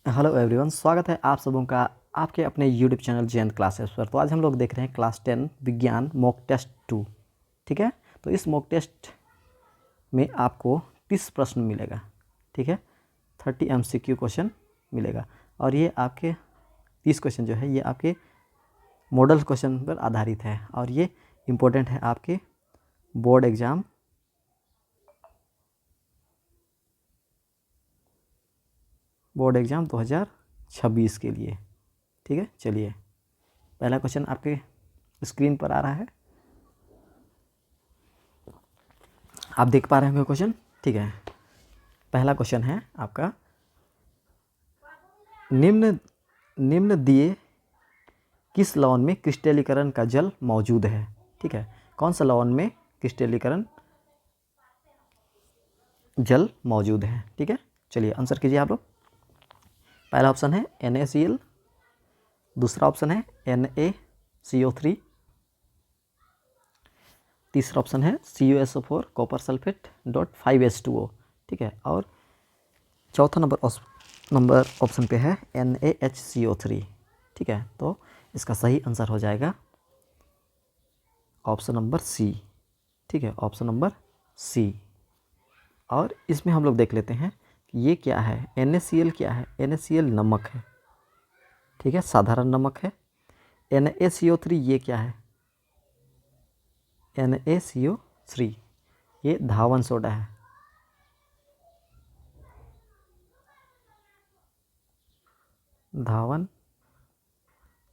Hello everyone, स्वागत है आप सबों का आपके अपने यूट्यूब चैनल जयंत क्लासेस पर। तो आज हम लोग देख रहे हैं क्लास 10 विज्ञान मॉक टेस्ट 2। ठीक है, तो इस मॉक टेस्ट में आपको 30 प्रश्न मिलेगा। ठीक है, 30 MCQ क्वेश्चन मिलेगा और ये आपके 30 क्वेश्चन जो है ये आपके मॉडल क्वेश्चन पर आधारित है और ये इम्पोर्टेंट है आपके बोर्ड एग्ज़ाम 2026 के लिए। ठीक है, चलिए पहला क्वेश्चन आपके स्क्रीन पर आ रहा है, आप देख पा रहे होंगे क्वेश्चन। ठीक है, पहला क्वेश्चन है आपका, निम्न दिए किस लवण में क्रिस्टलीकरण का जल मौजूद है। ठीक है, कौन सा लवण में क्रिस्टलीकरण जल मौजूद है। ठीक है, चलिए आंसर कीजिए आप लोग। पहला ऑप्शन है NaCl, दूसरा ऑप्शन है NaCO3, तीसरा ऑप्शन है CuSO4 कॉपर सल्फेट .5H2O। ठीक है, और चौथा नंबर ऑप्शन पे है NaHCO3। ठीक है, तो इसका सही आंसर हो जाएगा ऑप्शन नंबर सी। ठीक है, ऑप्शन नंबर सी। और इसमें हम लोग देख लेते हैं कि ये क्या है। NaCl क्या है? NaCl नमक है। ठीक है, साधारण नमक है। NaCO3 ये क्या है? NaCO3 ये धावन सोडा है। धावन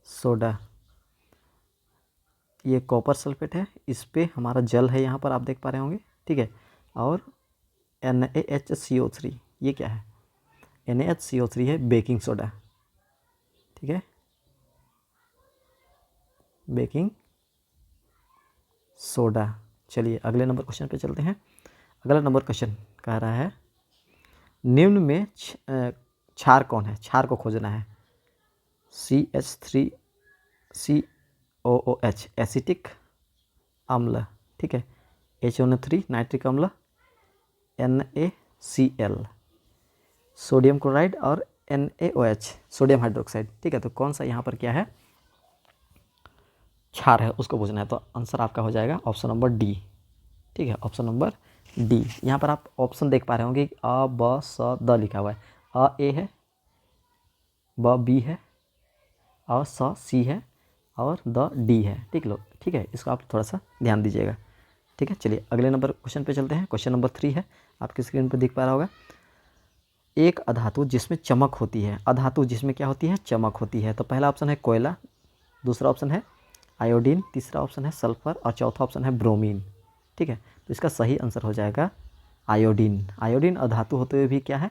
सोडा ये कॉपर सल्फेट है, इस पे हमारा जल है, यहाँ पर आप देख पा रहे होंगे। ठीक है, और NaHCO3 ये क्या है? NaHCO3 है बेकिंग सोडा। ठीक है, बेकिंग सोडा। चलिए अगले नंबर क्वेश्चन पे चलते हैं। अगला नंबर क्वेश्चन कह रहा है, निम्न में क्षार कौन है? क्षार को खोजना है। CH3COOH एसिटिक अम्ल। ठीक है, HNO3 नाइट्रिक अम्ल, NaCl सोडियम क्लोराइड और NaOH सोडियम हाइड्रोक्साइड। ठीक है, तो कौन सा यहाँ पर क्या है? क्षार है, उसको पूछना है। तो आंसर आपका हो जाएगा ऑप्शन नंबर डी। ठीक है, ऑप्शन नंबर डी। यहाँ पर आप ऑप्शन देख पा रहे होंगे, अ ब स द लिखा हुआ है। अ ए है, ब बी है, और स सी है, और द डी है। ठीक है, इसको आप थोड़ा सा ध्यान दीजिएगा। ठीक है, चलिए अगले नंबर क्वेश्चन पे चलते हैं। क्वेश्चन नंबर 3 है, आपकी स्क्रीन पर दिख पा रहा होगा। एक अधातु जिसमें चमक होती है, अधातु जिसमें क्या होती है? चमक होती है। तो पहला ऑप्शन है कोयला, दूसरा ऑप्शन है आयोडीन, तीसरा ऑप्शन है सल्फर और चौथा ऑप्शन है ब्रोमीन। ठीक है, तो इसका सही आंसर हो जाएगा आयोडीन। आयोडीन अधातु होते हुए भी क्या है?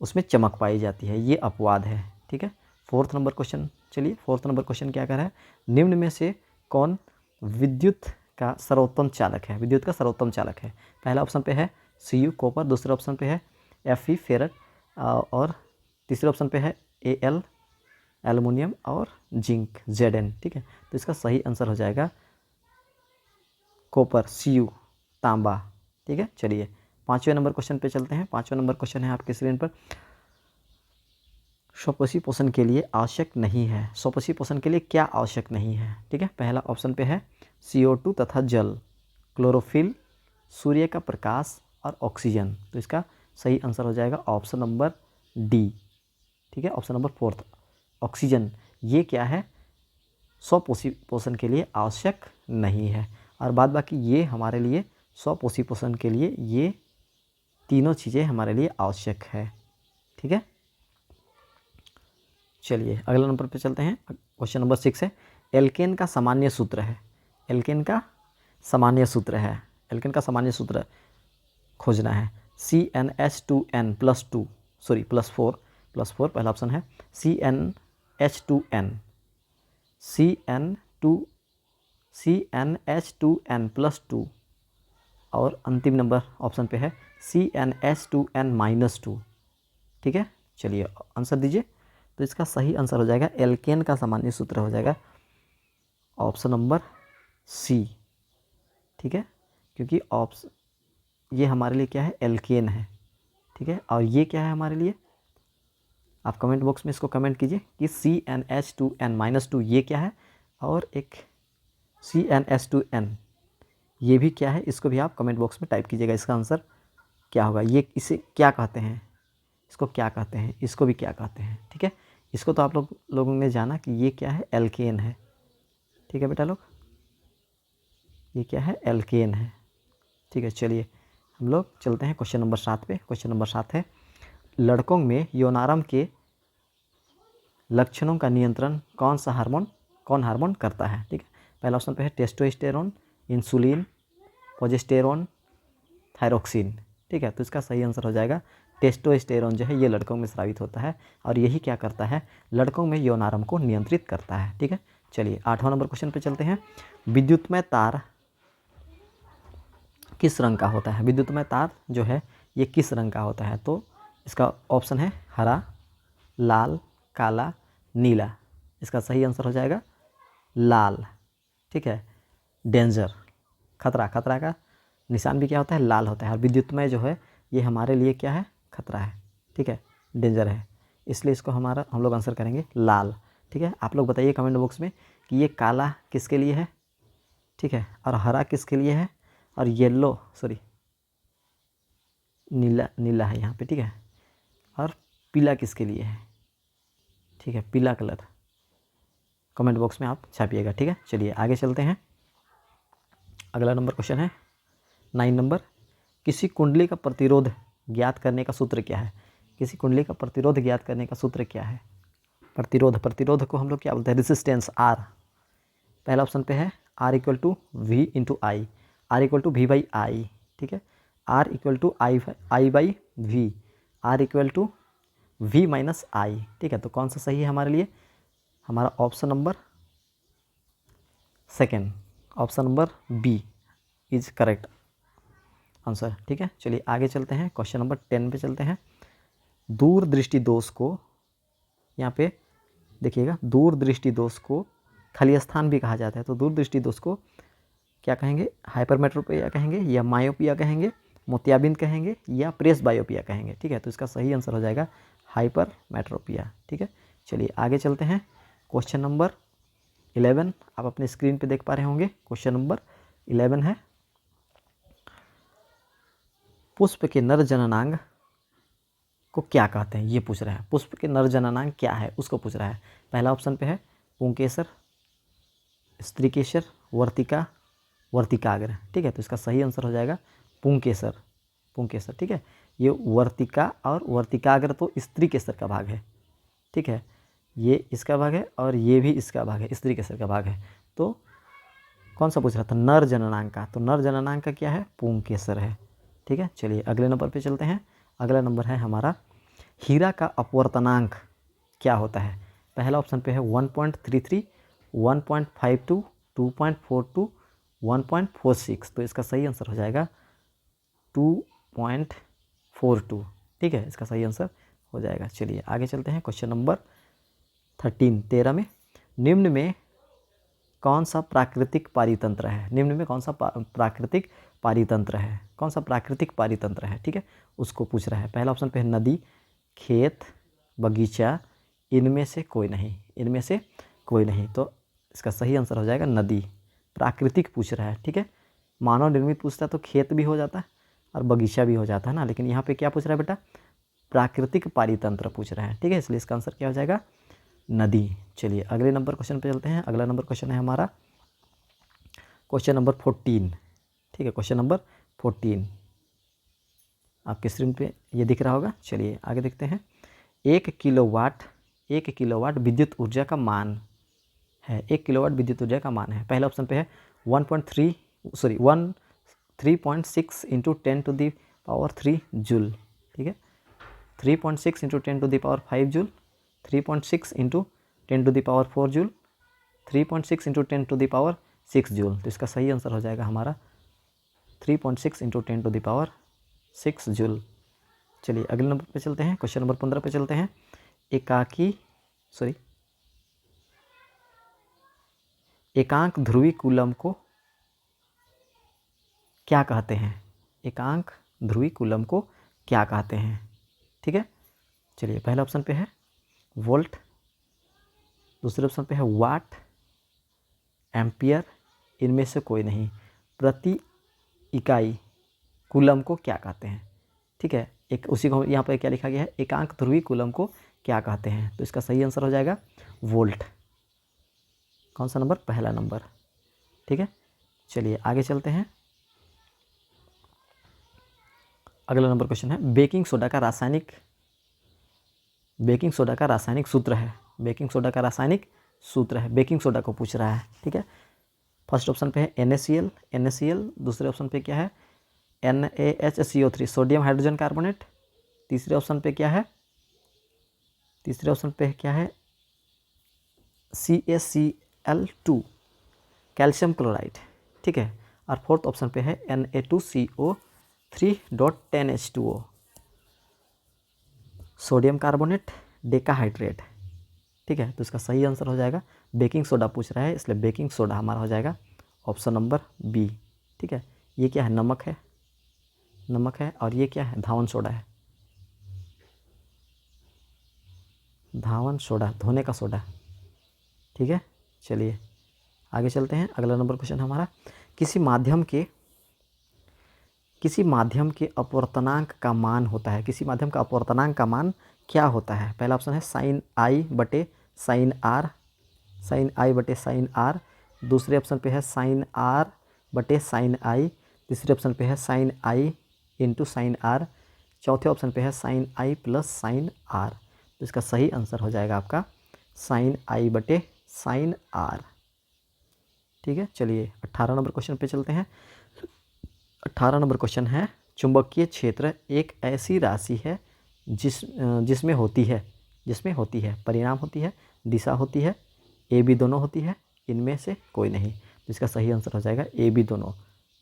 उसमें चमक पाई जाती है, ये अपवाद है। ठीक है, फोर्थ नंबर क्वेश्चन। चलिए फोर्थ नंबर क्वेश्चन क्या कर रहा है, निम्न में से कौन विद्युत का सर्वोत्तम चालक है? विद्युत का सर्वोत्तम चालक है। पहला ऑप्शन पे है Cu कॉपर, दूसरे ऑप्शन पे है Fe फेरट, और तीसरे ऑप्शन पे है Al एल्युमिनियम और जिंक Zn। ठीक है, तो इसका सही आंसर हो जाएगा कॉपर Cu तांबा। ठीक है, चलिए पाँचवें नंबर क्वेश्चन पे चलते हैं। पाँचवें नंबर क्वेश्चन है आपके स्क्रीन पर, स्वपोषी पोषण के लिए आवश्यक नहीं है। स्वपोषी पोषण के लिए क्या आवश्यक नहीं है? ठीक है, पहला ऑप्शन पे है CO2 तथा जल, क्लोरोफिल, सूर्य का प्रकाश और ऑक्सीजन। तो इसका सही आंसर हो जाएगा ऑप्शन नंबर डी। ठीक है, ऑप्शन नंबर फोर्थ ऑक्सीजन। ये क्या है? स्वपोषी पोषण के लिए आवश्यक नहीं है। और बाद बाकी ये हमारे लिए स्वपोषी पोषण के लिए ये तीनों चीज़ें हमारे लिए आवश्यक है। ठीक है, चलिए अगला नंबर पे चलते हैं। क्वेश्चन नंबर 6 है, एल्केन का सामान्य सूत्र है। एल्केन का सामान्य सूत्र है, एल्केन का सामान्य सूत्र खोजना है। CnH2n प्लस फोर पहला ऑप्शन है CnH2n, CnH2n+2, और अंतिम नंबर ऑप्शन पे है CnH2n-2। ठीक है, चलिए आंसर दीजिए। तो इसका सही आंसर हो जाएगा, एल्केन का सामान्य सूत्र हो जाएगा ऑप्शन नंबर सी। ठीक है, क्योंकि ऑप्शन ये हमारे लिए क्या है? एल्केन है। ठीक है, और ये क्या है हमारे लिए? आप कमेंट बॉक्स में इसको कमेंट कीजिए कि CnH2n-2 ये क्या है, और एक CnH2n ये भी क्या है, इसको भी आप कमेंट बॉक्स में टाइप कीजिएगा। इसका आंसर क्या होगा, ये इसे क्या कहते हैं, इसको क्या कहते हैं, इसको भी क्या कहते हैं। ठीक है, इसको तो आप लोगों ने जाना कि ये क्या है, एल्केन है। ठीक है बेटा लोग, ये क्या है, एल्केन है। ठीक है, चलिए हम लोग चलते हैं क्वेश्चन नंबर 7 पे। क्वेश्चन नंबर 7 है, लड़कों में यौनारंभ के लक्षणों का नियंत्रण कौन हार्मोन करता है। ठीक है, पहला ऑप्शन पे है टेस्टोस्टेरोन, इंसुलिन, प्रोजेस्टेरोन, थायरोक्सिन। ठीक है, तो इसका सही आंसर हो जाएगा टेस्टोस्टेरोन जो है ये लड़कों में स्रावित होता है, और यही क्या करता है, लड़कों में यौनारंभ को नियंत्रित करता है। ठीक है, चलिए 8वां नंबर क्वेश्चन पे चलते हैं। विद्युतमय तार किस रंग का होता है। विद्युतमय तार जो है ये किस रंग का होता है, तो इसका ऑप्शन है हरा, लाल, काला, नीला। इसका सही आंसर हो जाएगा लाल। ठीक है, डेंजर, खतरा, खतरा का निशान भी क्या होता है, लाल होता है, और विद्युतमय जो है ये हमारे लिए क्या है, खतरा है। ठीक है, डेंजर है, इसलिए इसको हम लोग आंसर करेंगे लाल। ठीक है, आप लोग बताइए कमेंट बॉक्स में कि ये काला किसके लिए है, ठीक है, और हरा किसके लिए है, और नीला है यहाँ पे। ठीक है, और पीला किसके लिए है। ठीक है, पीला कलर कमेंट बॉक्स में आप छापिएगा। ठीक है, चलिए आगे चलते हैं। अगला नंबर क्वेश्चन है 9 नंबर, किसी कुंडली का प्रतिरोध ज्ञात करने का सूत्र क्या है। किसी कुंडली का प्रतिरोध ज्ञात करने का सूत्र क्या है। प्रतिरोध को हम लोग क्या बोलते हैं, रेजिस्टेंस, आर। पहला ऑप्शन पे है R = V/I, R = V/I। ठीक है, R = I/V, R = V-I। ठीक है, तो कौन सा सही है हमारे लिए, हमारा option number second, option number B is correct answer. ठीक है, चलिए आगे चलते हैं, क्वेश्चन नंबर 10 पे चलते हैं। दूरदृष्टि दोष को, यहाँ पे देखिएगा, दूरदृष्टि दोष को खली स्थान भी कहा जाता है, तो दूरदृष्टि दोष को क्या कहेंगे, हाइपरमेट्रोपिया कहेंगे, या मायोपिया कहेंगे, मोतियाबिंद कहेंगे, या प्रेस बायोपिया कहेंगे। ठीक है, तो इसका सही आंसर हो जाएगा हाइपरमेट्रोपिया। ठीक है, चलिए आगे चलते हैं। क्वेश्चन नंबर 11 आप अपने स्क्रीन पे देख पा रहे होंगे। क्वेश्चन नंबर 11 है, पुष्प के नर जननांग को क्या कहते हैं, ये पूछ रहा है। पुष्प के नर जननांग क्या है उसको पूछ रहा है। पहला ऑप्शन पे है पुंकेसर, स्त्रीकेसर, वर्तिका, वर्तिकाग्र। ठीक है, तो इसका सही आंसर हो जाएगा पुंकेसर, पुंकेसर। ठीक है, ये वर्तिका और वर्तिकाग्र तो स्त्री केसर का भाग है। ठीक है, ये इसका भाग है और ये भी इसका भाग है, स्त्री केसर का भाग है। तो कौन सा पूछ रहा था, नर जननांग का, तो नर जननांग का क्या है, पुंकेसर है। ठीक है, चलिए अगले नंबर पे चलते हैं। अगला नंबर है हमारा, हीरा का अपवर्तनांक क्या होता है। पहला ऑप्शन पे है 1.33, 1.52, 2.42, 1.46। तो इसका सही आंसर हो जाएगा 2.42। ठीक है, इसका सही आंसर हो जाएगा। चलिए आगे चलते हैं, क्वेश्चन नंबर 13 में, निम्न में कौन सा प्राकृतिक पारितंत्र है। निम्न में कौन सा प्राकृतिक पारितंत्र है, कौन सा प्राकृतिक पारितंत्र है। ठीक है, उसको पूछ रहा है। पहला ऑप्शन पे है नदी, खेत, बगीचा, इनमें से कोई नहीं, इनमें से कोई नहीं। तो इसका सही आंसर हो जाएगा नदी, प्राकृतिक पूछ रहा है। ठीक है, मानव निर्मित पूछता है तो खेत भी हो जाता है और बगीचा भी हो जाता है ना, लेकिन यहाँ पे क्या पूछ रहा है बेटा, प्राकृतिक पारितंत्र पूछ रहा है। ठीक है, इसलिए इसका आंसर क्या हो जाएगा, नदी। चलिए अगले नंबर क्वेश्चन पे चलते हैं। अगला नंबर क्वेश्चन है हमारा क्वेश्चन नंबर 14। ठीक है, क्वेश्चन नंबर 14 आपके स्क्रीन पे ये दिख रहा होगा। चलिए आगे देखते हैं। 1 किलोवाट विद्युत ऊर्जा का मान है। 1 किलोवाट विद्युत ऊर्जा का मान है। पहला ऑप्शन पे है 3.6 × 10⁻³ जूल। ठीक है, 3.6 × 10⁵ जूल, 3.6 × 10⁴ जूल, 3.6 × 10⁶ जूल। तो इसका सही आंसर हो जाएगा हमारा 3.6 × 10⁶ जूल। चलिए अगले नंबर पे चलते हैं, क्वेश्चन नंबर 15 पे चलते हैं। एकांक ध्रुवी कूलम को क्या कहते हैं। एकांक ध्रुवी कूलम को क्या कहते हैं। ठीक है, चलिए पहला ऑप्शन पे है वोल्ट, दूसरे ऑप्शन पे है वाट, एम्पियर, इनमें से कोई नहीं। प्रति इकाई कूलम को क्या कहते हैं? ठीक है, एक उसी को यहाँ पर क्या लिखा गया है, एकांक ध्रुवी कूलम को क्या कहते हैं? तो इसका सही आंसर हो जाएगा वोल्ट। कौन सा नंबर? पहला नंबर। ठीक है, चलिए आगे चलते हैं। अगला नंबर क्वेश्चन है बेकिंग सोडा का रासायनिक सूत्र है। बेकिंग सोडा का रासायनिक सूत्र है, बेकिंग सोडा को पूछ रहा है। ठीक है, फर्स्ट ऑप्शन पे है NaCl, दूसरे ऑप्शन पे क्या है NaHCO3 सोडियम हाइड्रोजन कार्बोनेट, तीसरे ऑप्शन पे क्या है CaCl2 कैल्शियम क्लोराइड। ठीक है, और फोर्थ ऑप्शन पे है Na2CO3.10H2O सोडियम कार्बोनेट डेकाहाइड्रेट। ठीक है, तो इसका सही आंसर हो जाएगा, बेकिंग सोडा पूछ रहा है इसलिए बेकिंग सोडा हमारा हो जाएगा ऑप्शन नंबर बी। ठीक है, ये क्या है? नमक है, और ये क्या है? धावन सोडा है, धावन सोडा, धोने का सोडा। ठीक है, चलिए आगे चलते हैं। अगला नंबर क्वेश्चन हमारा किसी माध्यम के अपवर्तनांक का मान होता है। किसी माध्यम का अपवर्तनांक का मान क्या होता है? पहला ऑप्शन है sin I बटे sin R, दूसरे ऑप्शन पे है sin R बटे sin I, तीसरे ऑप्शन पे है sin I into sin R, चौथे ऑप्शन पे है sin I plus sin R। तो इसका सही आंसर हो जाएगा आपका sin I बटे sin R। ठीक है, चलिए 18 नंबर क्वेश्चन पे चलते हैं। 18 नंबर क्वेश्चन है चुंबकीय क्षेत्र एक ऐसी राशि है जिसमें होती है परिणाम होती है, दिशा होती है, ए बी दोनों होती है, इनमें से कोई नहीं। तो इसका सही आंसर हो जाएगा ए बी दोनों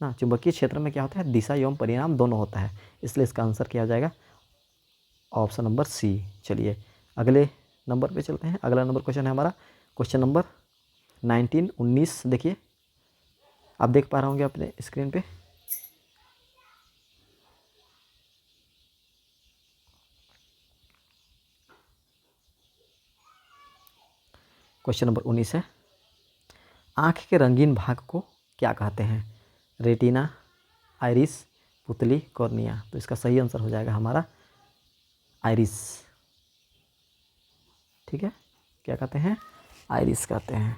ना। चुंबकीय क्षेत्र में क्या होता है? दिशा एवं परिणाम दोनों होता है, इसलिए इसका आंसर क्या हो जाएगा? Option number C. चलिए अगले नंबर पे चलते हैं। अगला नंबर क्वेश्चन है हमारा क्वेश्चन नंबर 19 देखिए, आप देख पा रहे होंगे अपने स्क्रीन पे। क्वेश्चन नंबर 19 है आँख के रंगीन भाग को क्या कहते हैं? रेटिना, आइरिस, पुतली, कॉर्निया। तो इसका सही आंसर हो जाएगा हमारा आइरिस। ठीक है, क्या कहते हैं? आइरिस कहते हैं।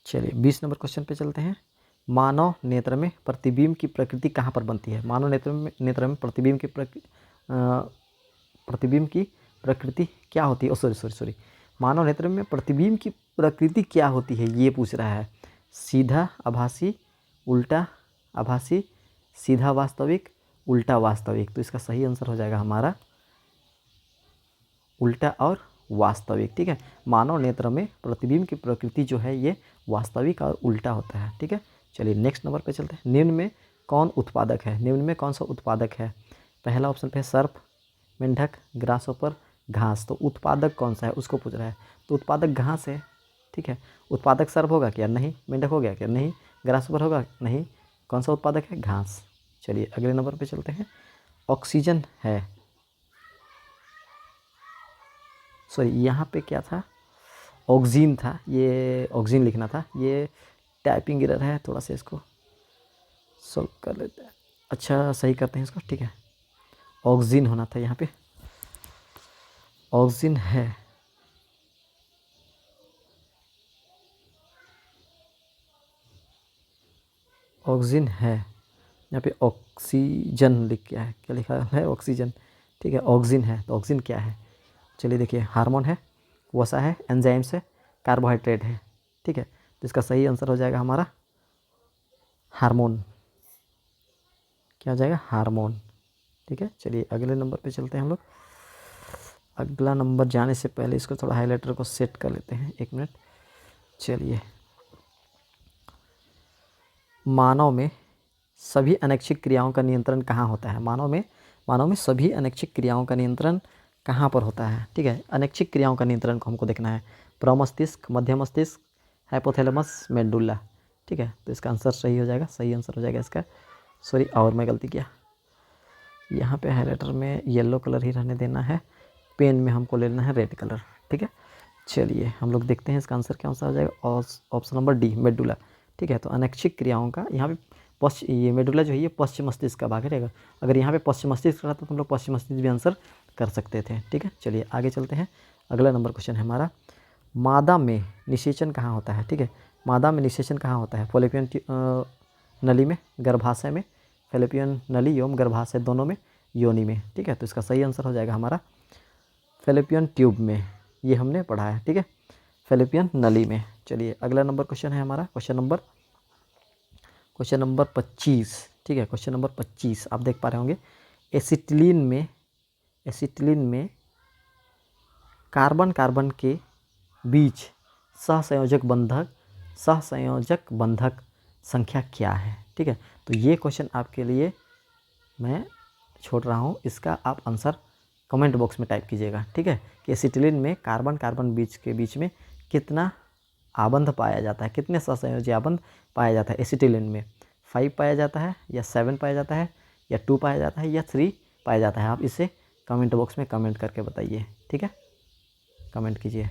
चलिए 20 नंबर क्वेश्चन पे चलते हैं। मानव नेत्र में प्रतिबिंब की प्रकृति कहाँ पर बनती है? मानव नेत्र में प्रतिबिंब की प्रकृति क्या होती है? सॉरी, मानव नेत्र में प्रतिबिंब की प्रकृति क्या होती है ये पूछ रहा है। सीधा आभासी, उल्टा आभासी, सीधा वास्तविक, उल्टा वास्तविक। तो इसका सही आंसर हो जाएगा हमारा उल्टा और वास्तविक। ठीक है, मानव नेत्र में प्रतिबिंब की प्रकृति जो है ये वास्तविक और उल्टा होता है। ठीक है, चलिए नेक्स्ट नंबर पे चलते हैं। निम्न में कौन सा उत्पादक है? पहला ऑप्शन पे है सर्प, मेंढक, ग्रासहोपर, घास। तो उत्पादक कौन सा है उसको पूछ रहा है। तो उत्पादक घास है। ठीक है, उत्पादक सर्प होगा क्या? नहीं। मेंढक हो गया क्या? नहीं। ग्रासहोपर होगा? नहीं। कौन सा उत्पादक है? घास। चलिए अगले नंबर पे चलते हैं। ऑक्सीजन है, सॉरी यहाँ पे क्या था? ऑक्सीजन था, ये ऑक्सीजन लिखना था, ये टाइपिंग एरर है, थोड़ा सा इसको सॉल्व कर लेते हैं। अच्छा सही करते हैं इसको। ठीक है, ऑक्सीजन होना था यहाँ पे, ऑक्सीजन है। ऑक्सीजन है, यहाँ पे ऑक्सीजन लिख क्या है? क्या लिखा है? ऑक्सीजन। ठीक है, ऑक्सीजन है। तो ऑक्सीजन क्या है? चलिए देखिए, हार्मोन है, वसा है, एंजाइम्स है, कार्बोहाइड्रेट है। ठीक है, तो इसका सही आंसर हो जाएगा हमारा हार्मोन। क्या हो जाएगा? हार्मोन। ठीक है, चलिए अगले नंबर पे चलते हैं हम लोग। अगला नंबर जाने से पहले इसको थोड़ा हाइलाइटर को सेट कर लेते हैं, 1 मिनट। चलिए, मानव में सभी अनैच्छिक क्रियाओं का नियंत्रण कहाँ होता है? मानव में सभी अनैच्छिक क्रियाओं का नियंत्रण कहाँ पर होता है? ठीक है, अनैच्छिक क्रियाओं का नियंत्रण को हमको देखना है। प्रमस्तिष्क, मध्य मस्तिष्क, हाइपोथैलेमस, मेडुल्ला। ठीक है, तो इसका आंसर सही हो जाएगा, सही आंसर हो जाएगा इसका। सॉरी, और मैं गलती किया। यहाँ पे हाइलाइटर में येलो कलर ही रहने देना है, पेन में हमको लेना है रेड कलर। ठीक है, चलिए हम लोग देखते हैं इसका आंसर क्या आंसर हो जाएगा। Option number D medulla. ठीक है, तो अनैच्छिक क्रियाओं का यहाँ पे ये मेडुला जो है ये पश्चिम मस्तिष्क का भाग रहेगा। अगर यहाँ पे पश्चिम मस्तिष्क रहता तो हम लोग पश्चिम मस्तिष्क भी आंसर कर सकते थे। ठीक है, चलिए आगे चलते हैं। अगला नंबर क्वेश्चन है हमारा, मादा में निषेचन कहाँ होता है। ठीक है, मादा में निषेचन कहाँ होता है, फॉलोपियन नली में, गर्भाशय में, फैलोपियन नली एवं गर्भाशय दोनों में, योनि में। ठीक है, तो इसका सही आंसर हो जाएगा हमारा फैलोपियन ट्यूब में, ये हमने पढ़ा है। ठीक है, फैलोपियन नली में। चलिए अगला नंबर क्वेश्चन है हमारा क्वेश्चन नंबर 25। ठीक है, क्वेश्चन नंबर 25 आप देख पा रहे होंगे, एसिटिलीन में कार्बन कार्बन के बीच सहसंयोजक बंधक संख्या क्या है। ठीक है, तो ये क्वेश्चन आपके लिए मैं छोड़ रहा हूँ, इसका आप आंसर कमेंट बॉक्स में टाइप कीजिएगा। ठीक है, कि एसिटिलीन में कार्बन कार्बन के बीच में कितना आबंध पाया जाता है, कितने सहसंयोजी आबंध पाया जाता है एसिटिलीन में, 5 पाया जाता है या 7 पाया जाता है या 2 पाया जाता है या 3 पाया जाता है। आप इसे कमेंट बॉक्स में कमेंट करके बताइए। ठीक है, कमेंट कीजिए।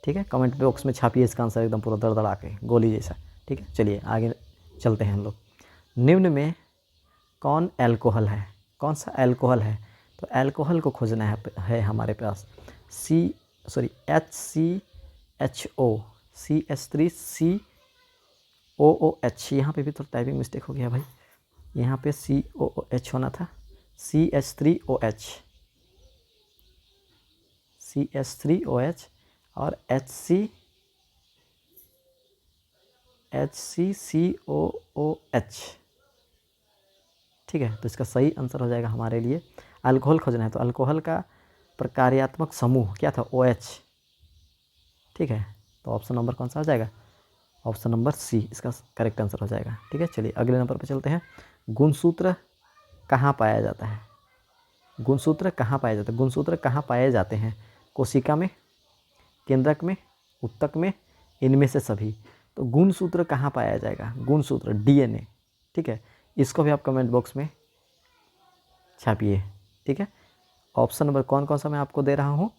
ठीक है, कमेंट बॉक्स में छापिए इसका आंसर एकदम पूरा दड़दड़ा के गोली जैसा। ठीक है, चलिए आगे चलते हैं हम लोग। निम्न में कौन एल्कोहल है, कौन सा एल्कोहल है, तो एल्कोहल को खोजना है हमारे पास HCHO CH3COOH। यहाँ पे भी तो टाइपिंग मिस्टेक हो गया भाई, यहाँ पे COOH होना था, CH3OH और HCCOOH। ठीक है, तो इसका सही आंसर हो जाएगा हमारे लिए, अल्कोहल खोजना है तो अल्कोहल का प्रकार्यात्मक समूह क्या था, OH। ठीक है, तो ऑप्शन नंबर कौन सा हो जाएगा, ऑप्शन नंबर सी इसका करेक्ट आंसर हो जाएगा। ठीक है, चलिए अगले नंबर पर चलते हैं। गुणसूत्र कहाँ पाया जाता है, गुणसूत्र कहाँ पाया जाता है, गुणसूत्र कहाँ पाए जाते हैं, कोशिका में, केंद्रक में, उत्तक में, इनमें से सभी। तो गुणसूत्र कहाँ पाया जाएगा, गुणसूत्र DNA। ठीक है, इसको भी आप कमेंट बॉक्स में छापिए। ठीक है, ऑप्शन नंबर कौन कौन सा मैं आपको दे रहा हूँ,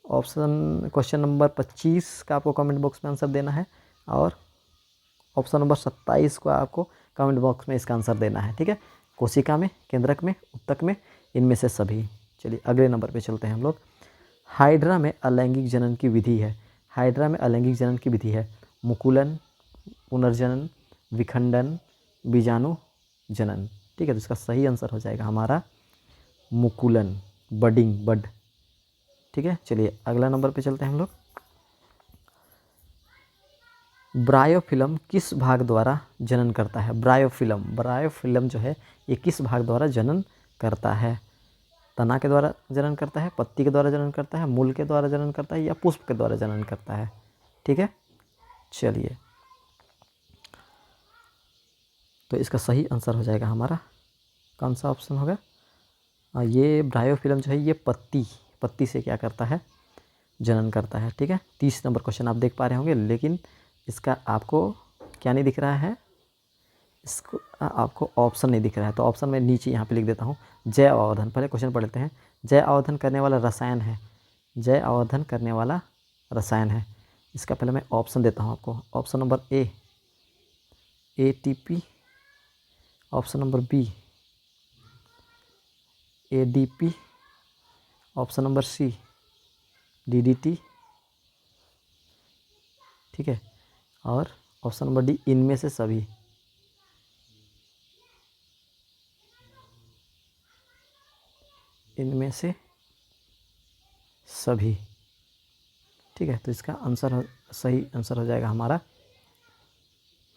ऑप्शन क्वेश्चन नंबर 25 का आपको कमेंट बॉक्स में आंसर देना है और ऑप्शन नंबर 27 को आपको कमेंट बॉक्स में इसका आंसर देना है। ठीक है, कोशिका में, केंद्रक में, उत्तक में, इनमें से सभी। चलिए अगले नंबर पे चलते हैं हम लोग। हाइड्रा में अलैंगिक जनन की विधि है, हाइड्रा में अलैंगिक जनन की विधि है मुकुलन, पुनर्जनन, विखंडन, बीजाणु जनन। ठीक है, तो इसका सही आंसर हो जाएगा हमारा मुकुलन, बड। ठीक है, चलिए अगला नंबर पे चलते हैं हम लोग। ब्रायोफिल्म किस भाग द्वारा जनन करता है, ब्रायोफिल्म जो है ये किस भाग द्वारा जनन करता है, तना के द्वारा जनन करता है, पत्ती के द्वारा जनन करता है, मूल के द्वारा जनन करता है या पुष्प के द्वारा जनन करता है। ठीक है, चलिए तो इसका सही आंसर हो जाएगा हमारा कौन सा ऑप्शन होगा, ये ब्रायोफिल्म जो है ये पत्ती से क्या करता है, जनन करता है। ठीक है, 30 नंबर क्वेश्चन आप देख पा रहे होंगे, लेकिन इसका आपको क्या नहीं दिख रहा है, इसको आपको ऑप्शन नहीं दिख रहा है, तो ऑप्शन मैं नीचे यहाँ पे लिख देता हूँ, जैव अवरोधन। पहले क्वेश्चन पढ़ लेते हैं। जैव अवरोधन करने वाला रसायन है, जैव अवरोधन करने वाला रसायन है, इसका पहले मैं ऑप्शन देता हूँ आपको। Option number A ATP, option number B ADP, option number C DDT। ठीक है, और ऑप्शन नंबर डी इनमें से सभी। इनमें से सभी। ठीक है, तो इसका आंसर सही आंसर हो जाएगा हमारा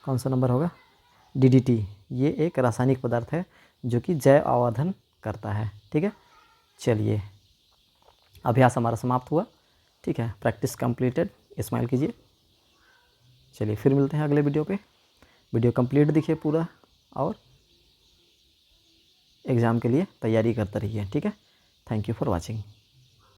कौन सा नंबर होगा, DDT। ये एक रासायनिक पदार्थ है जो कि जैव अवरोधन करता है। ठीक है, चलिए अभ्यास हमारा समाप्त हुआ। ठीक है, प्रैक्टिस कंप्लीटेड, स्माइल कीजिए। चलिए फिर मिलते हैं अगले वीडियो पे। वीडियो कंप्लीट दिखे पूरा और एग्ज़ाम के लिए तैयारी करते रहिए। ठीक है, थैंक यू फॉर वॉचिंग।